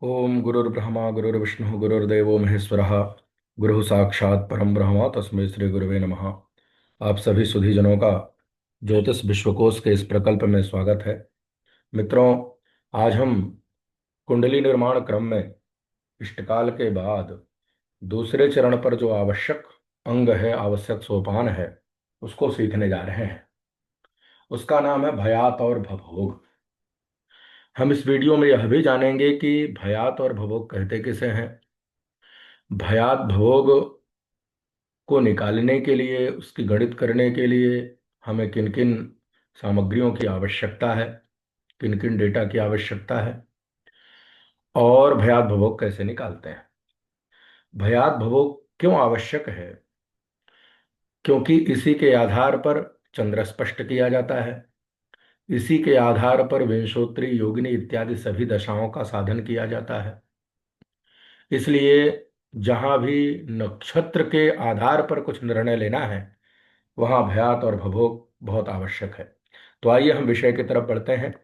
ओम गुरुर्ब्रह्मा गुरुर्विष्णु गुरुर्देवो महेश्वरः। गुरु साक्षात परम ब्रह्म तस्मै श्री गुरुवे नमः। आप सभी सुधीजनों का ज्योतिष विश्वकोश के इस प्रकल्प में स्वागत है। मित्रों, आज हम कुंडली निर्माण क्रम में इष्टकाल के बाद दूसरे चरण पर जो आवश्यक अंग है, आवश्यक सोपान है, उसको सीखने जा रहे हैं। उसका नाम है भयात और भवोग। हम इस वीडियो में यह भी जानेंगे कि भयात और भवोग कहते किसे हैं, भयात भवोग को निकालने के लिए, उसकी गणित करने के लिए हमें किन किन सामग्रियों की आवश्यकता है, किन किन डेटा की आवश्यकता है, और भयात भवोग कैसे निकालते हैं। भयात भवोग क्यों आवश्यक है? क्योंकि इसी के आधार पर चंद्र स्पष्ट किया जाता है, इसी के आधार पर विंशोत्तरी योगिनी इत्यादि सभी दशाओं का साधन किया जाता है। इसलिए जहां भी नक्षत्र के आधार पर कुछ निर्णय लेना है, वहां भयात और भवोग बहुत आवश्यक है। तो आइए हम विषय की तरफ बढ़ते हैं।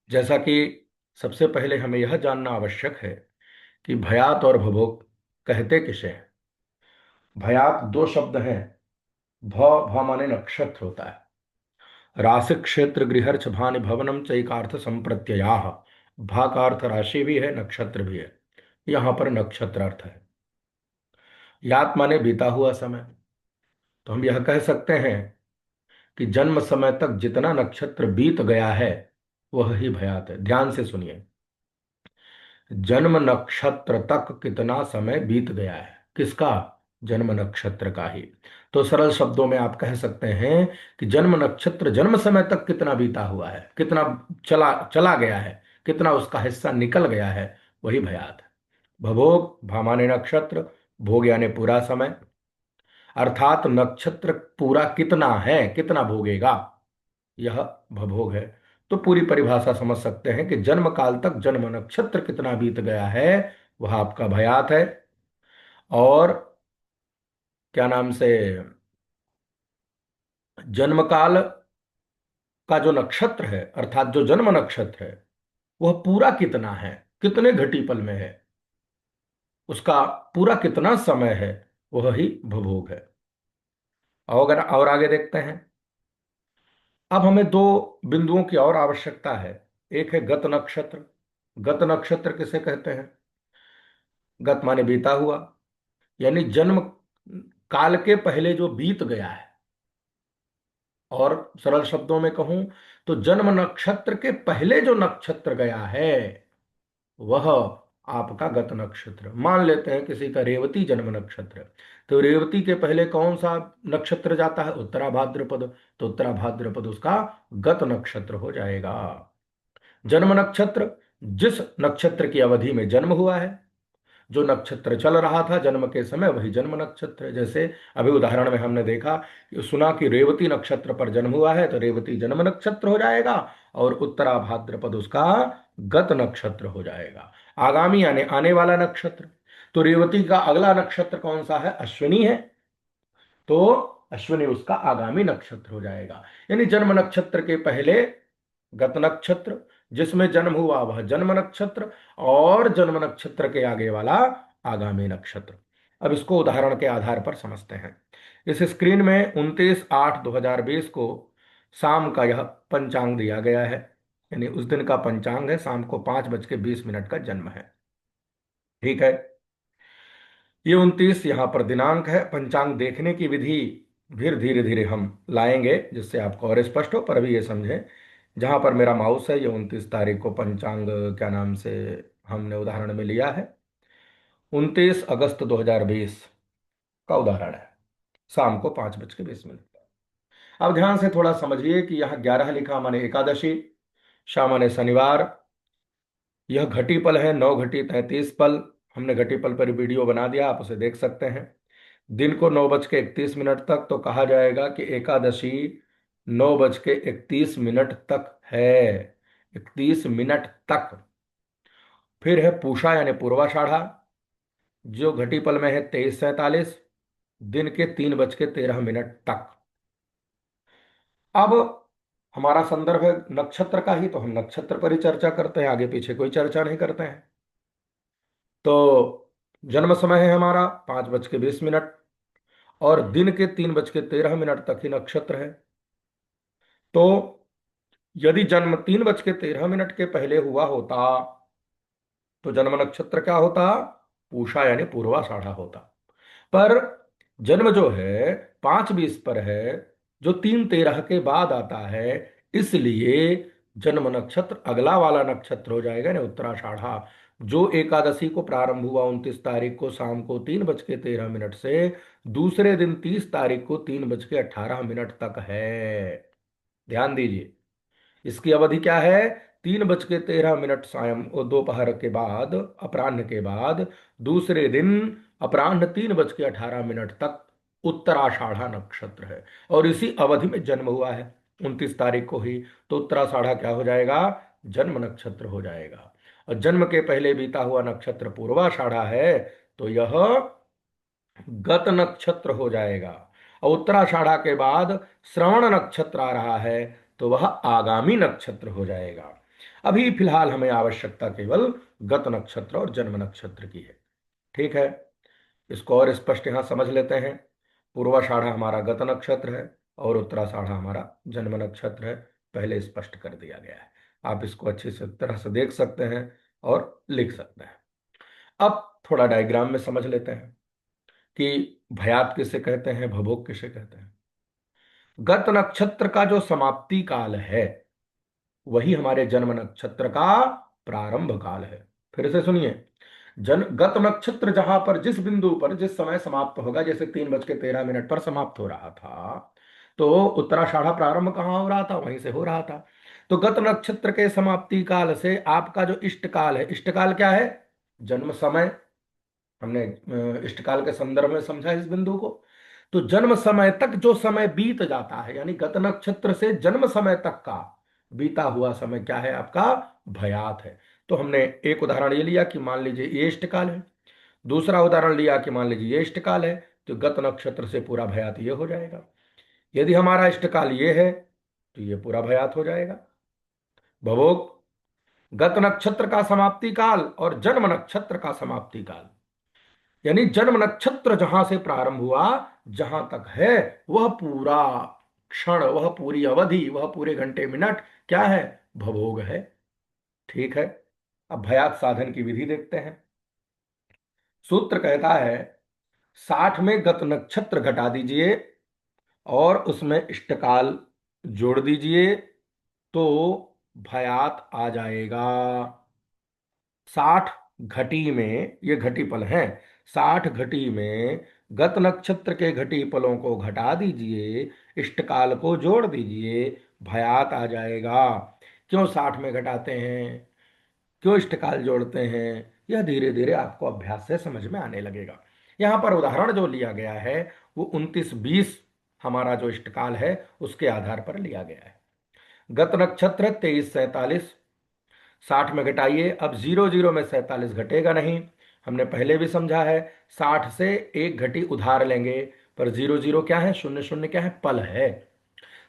जैसा कि सबसे पहले हमें यह जानना आवश्यक है कि भयात और भवोग कहते किसे हैं। भयात दो शब्द हैं। भ माने नक्षत्र होता है। राशि क्षेत्र गृहर्ष भानि भवनम चैकार्थ संप्रत्ययाह। भा का अर्थ राशि भी है, नक्षत्र भी है। यहां पर नक्षत्र अर्थ है। यात माने बीता हुआ समय। तो हम यह कह सकते हैं कि जन्म समय तक जितना नक्षत्र बीत गया है, वह ही भयात है। ध्यान से सुनिए, जन्म नक्षत्र तक कितना समय बीत गया है, किसका? जन्म नक्षत्र का ही। तो सरल शब्दों में आप कह सकते हैं कि जन्म नक्षत्र जन्म समय तक कितना बीता हुआ है, कितना चला चला गया है, कितना उसका हिस्सा निकल गया है, वही भयात है। भभोग भामाने नक्षत्र, भोग यानी पूरा समय, अर्थात नक्षत्र पूरा कितना है, कितना भोगेगा, यह भभोग है। तो पूरी परिभाषा समझ सकते हैं कि जन्म काल तक जन्म नक्षत्र कितना बीत गया है, वह आपका भयात है। और क्या नाम से, जन्म काल का जो नक्षत्र है, अर्थात जो जन्म नक्षत्र है, वह पूरा कितना है, कितने घटीपल में है, उसका पूरा कितना समय है, वह ही भभोग है। और आगे देखते हैं। अब हमें दो बिंदुओं की और आवश्यकता है। एक है गत नक्षत्र। गत नक्षत्र किसे कहते हैं? गत माने बीता हुआ, यानी जन्म काल के पहले जो बीत गया है। और सरल शब्दों में कहूं तो जन्म नक्षत्र के पहले जो नक्षत्र गया है, वह आपका गत नक्षत्र। मान लेते हैं किसी का रेवती जन्म नक्षत्र है, तो रेवती के पहले कौन सा नक्षत्र जाता है? उत्तरा भाद्रपद। तो उत्तरा भाद्रपद उसका गत नक्षत्र हो जाएगा। जन्म नक्षत्र, जिस नक्षत्र की अवधि में जन्म हुआ है, जो नक्षत्र चल रहा था जन्म के समय, वही जन्म नक्षत्र है। जैसे अभी उदाहरण में हमने देखा, सुना कि रेवती नक्षत्र पर जन्म हुआ है, तो रेवती जन्म नक्षत्र हो जाएगा और उत्तरा भाद्रपद उसका गत नक्षत्र हो जाएगा। आगामी यानी आने वाला नक्षत्र। तो रेवती का अगला नक्षत्र कौन सा है? अश्विनी है। तो अश्विनी उसका आगामी नक्षत्र हो जाएगा। यानी जन्म नक्षत्र के पहले गत नक्षत्र, जिसमें जन्म हुआ वह जन्म नक्षत्र, और जन्म नक्षत्र के आगे वाला आगामी नक्षत्र। अब इसको उदाहरण के आधार पर समझते हैं। इस स्क्रीन में 29/8/2020 को शाम का यह पंचांग दिया गया है। यानी उस दिन का पंचांग है, शाम को 5:20 का जन्म है। ठीक है। ये 29 यहाँ पर दिनांक है। पंचांग देखने की विधि फिर धीरे धीरे हम लाएंगे, जिससे आपको और स्पष्ट हो, पर अभी ये समझें, जहां पर मेरा माउस है, ये 29 तारीख को पंचांग क्या नाम से हमने उदाहरण में लिया है। 29 अगस्त 2020 का उदाहरण है, शाम को 5:20। अब ध्यान से थोड़ा समझिए कि यहाँ 11 लिखा माने एकादशी, शाम माने शनिवार। यह घटी पल है, 9 घटी 33 पल। हमने घटी पल पर वीडियो बना दिया, आप उसे देख सकते हैं। दिन को 9:31 तक, तो कहा जाएगा कि एकादशी 9:31 तक है। 31 मिनट तक। फिर है पूषा यानी पूर्वाषाढ़ा, जो घटी पल में है 23:47, दिन के 3:13 तक। अब हमारा संदर्भ है नक्षत्र का ही, तो हम नक्षत्र पर ही चर्चा करते हैं, आगे पीछे कोई चर्चा नहीं करते हैं। तो जन्म समय है हमारा 5:20 और दिन के 3:13 तक ही नक्षत्र है। तो यदि जन्म 3:13 के पहले हुआ होता तो जन्म नक्षत्र क्या होता? पूषा यानी पूर्वाषाढ़ा होता। पर जन्म जो है 5:20 पर है, जो 3:13 के बाद आता है, इसलिए जन्म नक्षत्र अगला वाला नक्षत्र हो जाएगा ना, उत्तराषाढ़ा। जो एकादशी को प्रारंभ हुआ 29 तारीख को शाम को 3:13 से दूसरे दिन 30 तारीख को 3:18 तक है। ध्यान दीजिए, इसकी अवधि क्या है? 3:13 सायं और दोपहर के बाद, अपराह्न के बाद, दूसरे दिन अपराह्न 3:18 तक उत्तराषाढ़ा नक्षत्र है। और इसी अवधि में जन्म हुआ है 29 तारीख को ही, तो उत्तराषाढ़ा क्या हो जाएगा? जन्म नक्षत्र हो जाएगा। और जन्म के पहले बीता हुआ नक्षत्र पूर्वाषाढ़ा है, तो यह गत नक्षत्र हो जाएगा। और उत्तराषाढ़ा के बाद श्रवण नक्षत्र आ रहा है, तो वह आगामी नक्षत्र हो जाएगा। अभी फिलहाल हमें आवश्यकता केवल गत नक्षत्र और जन्म नक्षत्र की है। ठीक है, इसको और स्पष्ट यहां समझ लेते हैं। पूर्वाषाढ़ा हमारा गत नक्षत्र है और उत्तराषाढ़ा हमारा जन्म नक्षत्र है, पहले स्पष्ट कर दिया गया है। आप इसको अच्छी से तरह से देख सकते हैं और लिख सकते हैं। अब थोड़ा डायग्राम में समझ लेते हैं कि भयात किसे कहते हैं, भभोग किसे कहते हैं। गत नक्षत्र का जो समाप्ति काल है, वही हमारे जन्म नक्षत्र का प्रारंभ काल है। फिर से सुनिए, गत नक्षत्र जहां पर, जिस बिंदु पर, जिस समय समाप्त होगा, जैसे 3:13 पर समाप्त हो रहा था, तो उत्तराषाढ़ा प्रारंभ कहाँ हो रहा था? वहीं से हो रहा था। तो गत नक्षत्र के समाप्ति काल से आपका जो इष्ट काल है, इष्ट काल क्या है? जन्म समय। हमने इष्टकाल के संदर्भ में समझा इस बिंदु को। तो जन्म समय तक जो समय बीत जाता है, यानी गत नक्षत्र से जन्म समय तक का बीता हुआ समय क्या है? आपका भयात है। तो हमने एक उदाहरण ये लिया कि मान लीजिए ये इष्टकाल है, दूसरा उदाहरण लिया कि मान लीजिए ये इष्टकाल है, तो गत नक्षत्र से पूरा भयात ये हो जाएगा। यदि हमारा इष्टकाल ये है, तो ये पूरा भयात हो जाएगा। भवोग, गत नक्षत्र का समाप्ति काल और जन्म नक्षत्र का समाप्ति काल, यानी जन्म नक्षत्र जहां से प्रारंभ हुआ, जहां तक है, वह पूरा क्षण, वह पूरी अवधि, वह पूरे घंटे मिनट क्या है? भवोग है। ठीक है, अब भयात साधन की विधि देखते हैं। सूत्र कहता है 60 में गत नक्षत्र घटा दीजिए और उसमें इष्टकाल जोड़ दीजिए, तो भयात आ जाएगा। 60 घटी में, ये घटी पल हैं, 60 घटी में गत नक्षत्र के घटी पलों को घटा दीजिए, इष्टकाल को जोड़ दीजिए, भयात आ जाएगा। क्यों 60 में घटाते हैं, क्यों इष्टकाल जोड़ते हैं, यह धीरे धीरे आपको अभ्यास से समझ में आने लगेगा। यहां पर उदाहरण जो लिया गया है वो 29:20 हमारा जो इष्टकाल है उसके आधार पर लिया गया है। गत नक्षत्र 23:47, 60 में घटाइए। अब 00 में 47 घटेगा नहीं, हमने पहले भी समझा है। 60 से एक घटी उधार लेंगे, पर 00 क्या है? शून्य शून्य क्या है? पल है।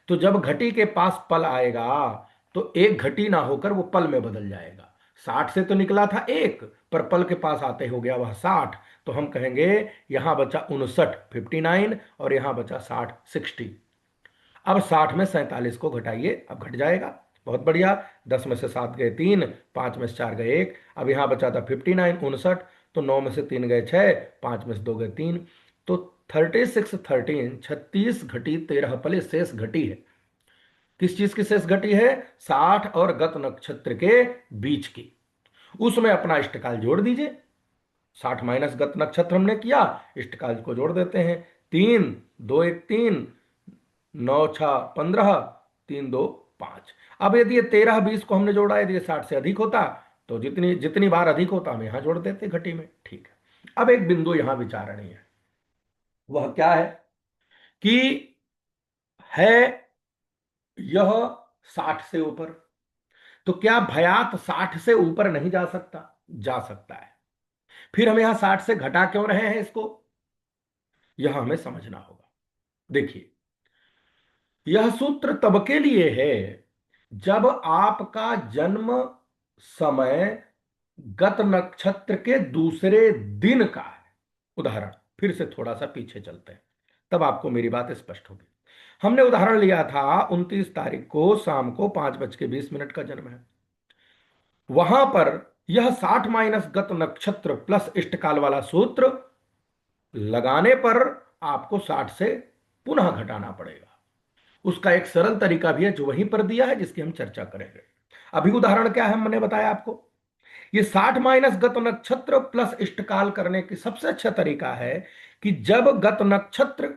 तो जब घटी के पास पल आएगा, तो एक घटी ना होकर वो पल में बदल जाएगा। 60 से तो निकला था एक, पर पल के पास आते हो गया वह 60। तो हम कहेंगे यहां बचा 59, 59, और यहां बचा 60, 60। अब 60 में 47 को घटाइए, अब घट जाएगा। बहुत बढ़िया, 10 में से 7 गए 3, 5 में से 4 गए 1, अब यहां बचा था 59, 59। तो 9 में से 3 गए 6, 5 में से 2 गए 3। तो 36, 13, 36 घटी 13 पले शेष घटी है। किस चीज की शेष घटी है? 60 और गत नक्षत्र के बीच की। उसमें अपना इष्टकाल जोड़ दीजिए। 60 माइनस गत नक्षत्र हमने किया, इष्टकाल को जोड़ देते हैं। 3, 2 1 3, 9 6 15, 3 2 5। अब यदि ये 13 20 को हमने जोड़ा, यदि ये 60 से अधिक होता, तो जितनी जितनी बार अधिक होता हम यहां जोड़ देते घटी में। ठीक है, अब एक बिंदु यहां विचारणीय है। वह क्या है कि है यह 60 से ऊपर, तो क्या भयात 60 से ऊपर नहीं जा सकता? जा सकता है। फिर हम यहां 60 से घटा क्यों रहे हैं इसको, यह हमें समझना होगा। देखिए, यह सूत्र तब के लिए है जब आपका जन्म समय गत नक्षत्र के दूसरे दिन का है। उदाहरण, फिर से थोड़ा सा पीछे चलते हैं, तब आपको मेरी बात स्पष्ट होगी। हमने उदाहरण लिया था 29 तारीख को शाम को 5:20 का जन्म है। वहां पर यह 60 माइनस गत नक्षत्र प्लस इष्टकाल वाला सूत्र लगाने पर आपको 60 से पुनः घटाना पड़ेगा। उसका एक सरल तरीका भी है जो वहीं पर दिया है, जिसकी हम चर्चा करेंगे। अभी उदाहरण क्या है, मैंने बताया आपको। ये 60 माइनस गत नक्षत्र प्लस इष्टकाल करने की सबसे अच्छा तरीका है कि जब गत नक्षत्र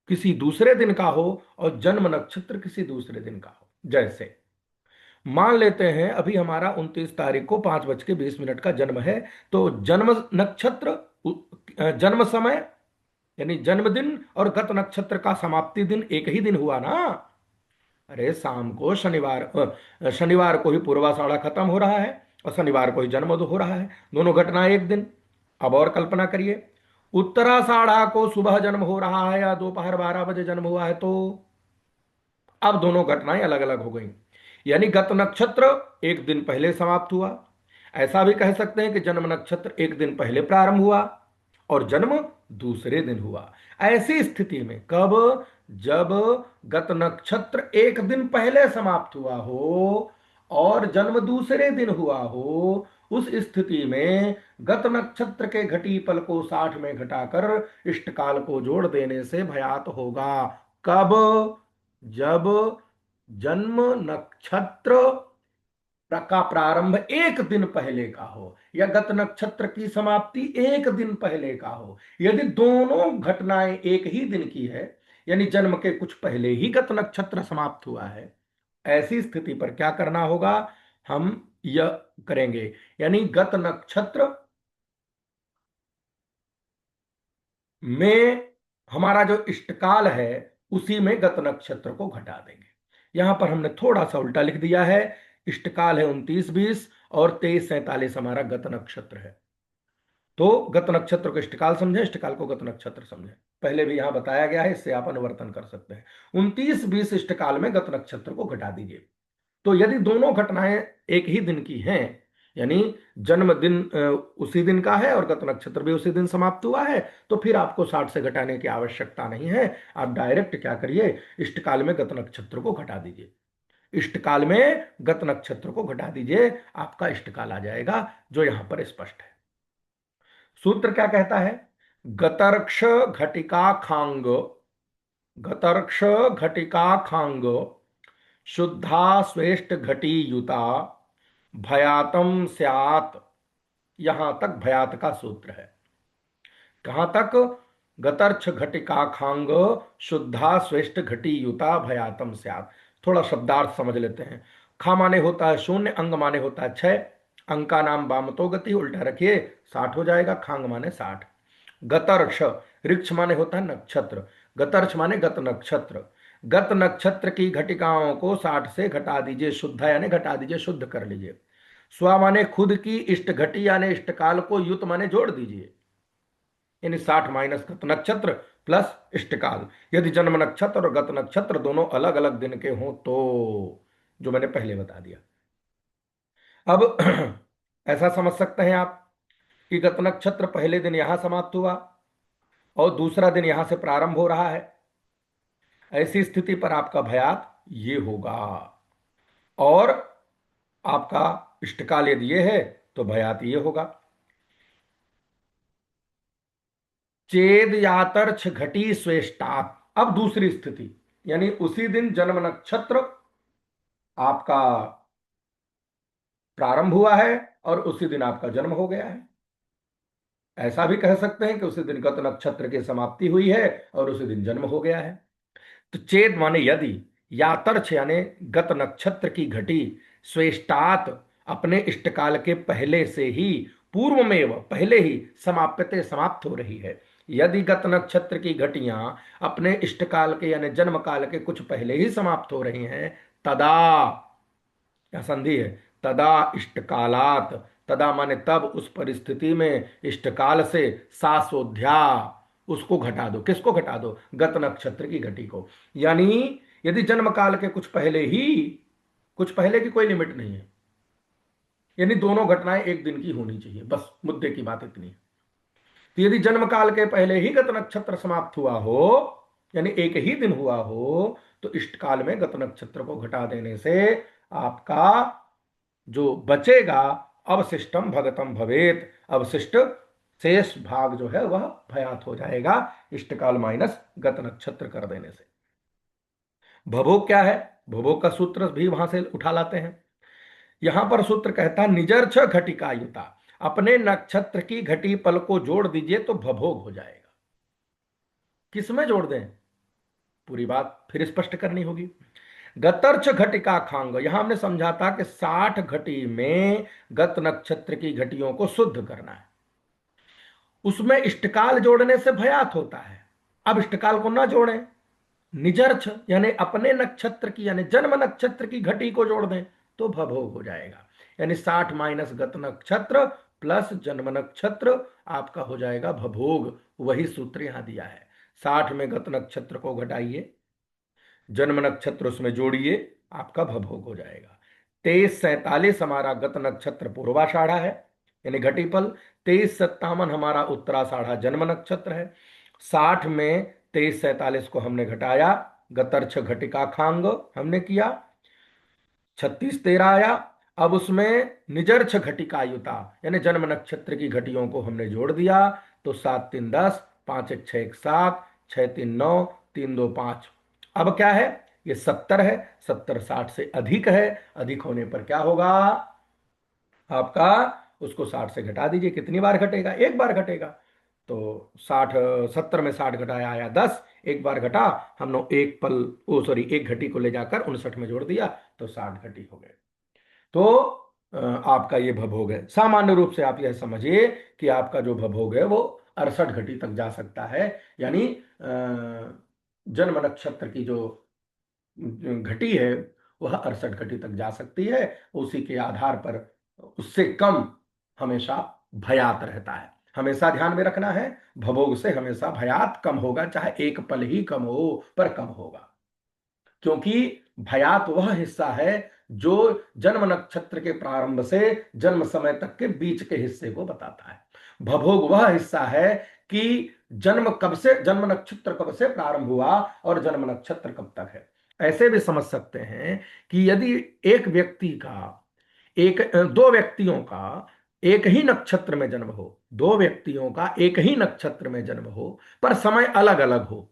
किसी दूसरे दिन का हो और जन्म नक्षत्र किसी दूसरे दिन का हो। जैसे मान लेते हैं अभी हमारा 29 तारीख को 5:20 का जन्म है, तो जन्म नक्षत्र, जन्म समय यानी जन्मदिन और गत नक्षत्र का समाप्ति दिन एक ही दिन हुआ ना। अरे शाम को शनिवार को ही पूर्वाषाढ़ा खत्म हो रहा है और शनिवार को ही जन्म हो रहा है, दोनों घटनाएं एक दिन। अब और कल्पना करिए, उत्तराषाढ़ा को सुबह जन्म हो रहा है या दोपहर 12 बजे जन्म हुआ है, तो अब दोनों घटनाएं अलग अलग हो गई। यानी गत नक्षत्र एक दिन पहले समाप्त हुआ। ऐसा भी कह सकते हैं कि जन्म नक्षत्र एक दिन पहले प्रारंभ हुआ और जन्म दूसरे दिन हुआ। ऐसी स्थिति में कब, जब गत नक्षत्र एक दिन पहले समाप्त हुआ हो और जन्म दूसरे दिन हुआ हो, उस स्थिति में गत नक्षत्र के घटी पल को 60 में घटाकर इष्टकाल को जोड़ देने से भयात होगा। कब, जब जन्म नक्षत्र का प्रारंभ एक दिन पहले का हो या गत नक्षत्र की समाप्ति एक दिन पहले का हो। यदि दोनों घटनाएं एक ही दिन की है, यानी जन्म के कुछ पहले ही गत नक्षत्र समाप्त हुआ है, ऐसी स्थिति पर क्या करना होगा, हम यह करेंगे, यानी गत नक्षत्र में हमारा जो इष्टकाल है उसी में गत नक्षत्र को घटा देंगे। यहां पर हमने थोड़ा सा उल्टा लिख दिया है। इष्टकाल है 29-20 और 23-47 हमारा गत नक्षत्र है। तो गत नक्षत्र को इष्टकाल समझे, इष्टकाल को गत नक्षत्र समझे। पहले भी यहां बताया गया है, इससे आप अनुवर्तन कर सकते हैं। 29-20 इष्टकाल में गत नक्षत्र को घटा दीजिए। तो यदि दोनों घटनाएं एक ही दिन की हैं, यानी जन्मदिन उसी दिन का है और गत नक्षत्र भी उसी दिन समाप्त हुआ है, तो फिर आपको 60 से घटाने की आवश्यकता नहीं है। आप डायरेक्ट क्या करिए, इष्टकाल में गत नक्षत्र को घटा दीजिए। इष्टकाल में गत नक्षत्र को घटा दीजिए, आपका इष्टकाल आ जाएगा, जो यहां पर स्पष्ट है। सूत्र क्या कहता है, गतर्क्ष घटिका खांग, गतर्क्ष घटिका खांग शुद्धा स्वेष्ट घटी युता भयातम स्यात्। यहां तक भयात का सूत्र है। कहां तक, गतर्क्ष घटिका खांग शुद्धा स्वेष्ट घटी युता भयातम स्यात्। थोड़ा शब्दार्थ समझ लेते हैं। खा माने होता है शून्य, अंग माने होता है 6, अंग का नाम वामतो गति, उल्टा रखिए 60 हो जाएगा। खांग माने 60। गतर्क्ष, ऋक्ष माने होता है नक्षत्र, गतर्क्ष माने गत नक्षत्र। गत नक्षत्र की घटिकाओं को 60 से घटा दीजिए, शुद्ध यानी घटा दीजिए, शुद्ध कर लीजिए। स्व माने खुद की, इष्ट घटी यानी इष्टकाल को, युत माने जोड़ दीजिए, यानी 60 माइनस गत नक्षत्र प्लस इष्टकाल। यदि जन्म नक्षत्र और गत नक्षत्र दोनों अलग अलग दिन के हों तो, जो मैंने पहले बता दिया। अब ऐसा समझ सकते हैं आप कि गत नक्षत्र पहले दिन यहां समाप्त हुआ और दूसरा दिन यहां से प्रारंभ हो रहा है। ऐसी स्थिति पर आपका भयात ये होगा, और आपका इष्टकाल यदि ये है तो भयात ये होगा। चेद यातर्छ घटी स्वेष्टात। अब दूसरी स्थिति, यानी उसी दिन जन्म नक्षत्र आपका प्रारंभ हुआ है और उसी दिन आपका जन्म हो गया है। ऐसा भी कह सकते हैं कि उसी दिन गत नक्षत्र की समाप्ति हुई है और उसी दिन जन्म हो गया है। तो चेद माने यदि, यातर्छ यानी गत नक्षत्र की घटी, स्वेष्टात अपने इष्टकाल के पहले से ही, पूर्व में पहले ही, समाप्यते समाप्त हो रही है। यदि गत नक्षत्र की घटियां अपने इष्टकाल के यानी जन्म काल के कुछ पहले ही समाप्त हो रही हैं, तदा, या संधि है, तदा इष्टकालात, तदा माने तब, उस परिस्थिति में इष्टकाल से सासोध्या, उसको घटा दो। किसको घटा दो, गत नक्षत्र की घटी को। यानी यदि जन्म काल के कुछ पहले ही कुछ पहले की कोई लिमिट नहीं है, यानी दोनों घटनाएं एक दिन की होनी चाहिए, बस मुद्दे की बात इतनी है। तो यदि जन्म काल के पहले ही गत नक्षत्र समाप्त हुआ हो, यानी एक ही दिन हुआ हो, तो इष्ट काल में गत नक्षत्र को घटा देने से आपका जो बचेगा अवशिष्टम भगतम भवेत, अवशिष्ट शेष भाग जो है वह भयात हो जाएगा, इष्टकाल माइनस गत नक्षत्र कर देने से। भवोग क्या है? भवोग का सूत्र भी वहां से उठा लाते हैं। यहां पर सूत्र कहता है निजर्छ घटिका युता, अपने नक्षत्र की घटी पल को जोड़ दीजिए तो भभोग हो जाएगा। किसमें जोड़ दें? पूरी बात फिर स्पष्ट करनी होगी। गतर्च घटिका खांग, यहां हमने समझा था कि 60 घटी में गत नक्षत्र की घटियों को शुद्ध करना है, उसमें इष्टकाल जोड़ने से भयात होता है। अब इष्टकाल को ना जोड़ें, निजर्छ यानी अपने नक्षत्र की यानी जन्म नक्षत्र की घटी को जोड़ दें तो भभोग हो जाएगा। यानी 60 माइनस गत नक्षत्र प्लस जन्म नक्षत्र आपका हो जाएगा भभोग। वही सूत्र यहां दिया है। 60 में गत नक्षत्र को घटाइए, जन्म नक्षत्र उसमें जोड़िए, आपका भभोग हो जाएगा। 23-47 हमारा गत नक्षत्र पूर्वाषाढ़ा है यानी घटीपल। 23-57 हमारा उत्तराषाढ़ा जन्म नक्षत्र है। 60 में 23-47 को हमने घटाया, गतर्छ घटिका खांग हमने किया, 36-13 आया। अब उसमें निजर्छ घटिका युता यानी जन्म नक्षत्र की घटियों को हमने जोड़ दिया, तो 7-3-10, 5-1-6-1 7, 6-3-9, 3-2-5। अब क्या है? ये 70 है, 70 60 से अधिक है, अधिक होने पर क्या होगा आपका? उसको 60 से घटा दीजिए। कितनी बार घटेगा? एक बार घटेगा। तो 60, 70 में 60 घटाया आया 10, एक बार घटा, हमने एक पल ओ सॉरी एक घटी को ले जाकर 59 में जोड़ दिया तो 60 घटी हो गए। तो आपका ये भभोग है। सामान्य रूप से आप यह समझिए कि आपका जो भभोग है वो 68 घटी तक जा सकता है, यानी जन्म नक्षत्र की जो घटी है वह 68 घटी तक जा सकती है। उसी के आधार पर उससे कम हमेशा भयात रहता है। हमेशा ध्यान में रखना है, भभोग से हमेशा भयात कम होगा, चाहे एक पल ही कम हो पर कम होगा। क्योंकि भयात वह हिस्सा है जो जन्म नक्षत्र के प्रारंभ से जन्म समय तक के बीच के हिस्से को बताता है। भभोग वह हिस्सा है कि जन्म कब से, जन्म नक्षत्र कब से प्रारंभ हुआ और जन्म नक्षत्र कब तक है। ऐसे भी समझ सकते हैं कि यदि एक व्यक्ति का एक दो व्यक्तियों का एक ही नक्षत्र में जन्म हो, दो व्यक्तियों का एक ही नक्षत्र में जन्म हो पर समय अलग अलग हो,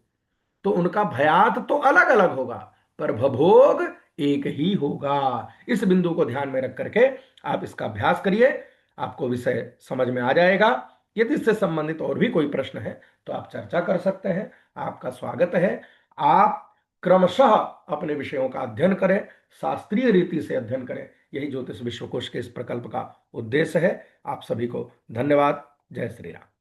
तो उनका भयात तो अलग अलग होगा पर भभोग एक ही होगा। इस बिंदु को ध्यान में रख करके आप इसका अभ्यास करिए, आपको विषय समझ में आ जाएगा। यदि इससे संबंधित और भी कोई प्रश्न है तो आप चर्चा कर सकते हैं, आपका स्वागत है। आप क्रमशः अपने विषयों का अध्ययन करें, शास्त्रीय रीति से अध्ययन करें, यही ज्योतिष विश्वकोश के इस प्रकल्प का उद्देश्य है। आप सभी को धन्यवाद। जय श्री राम।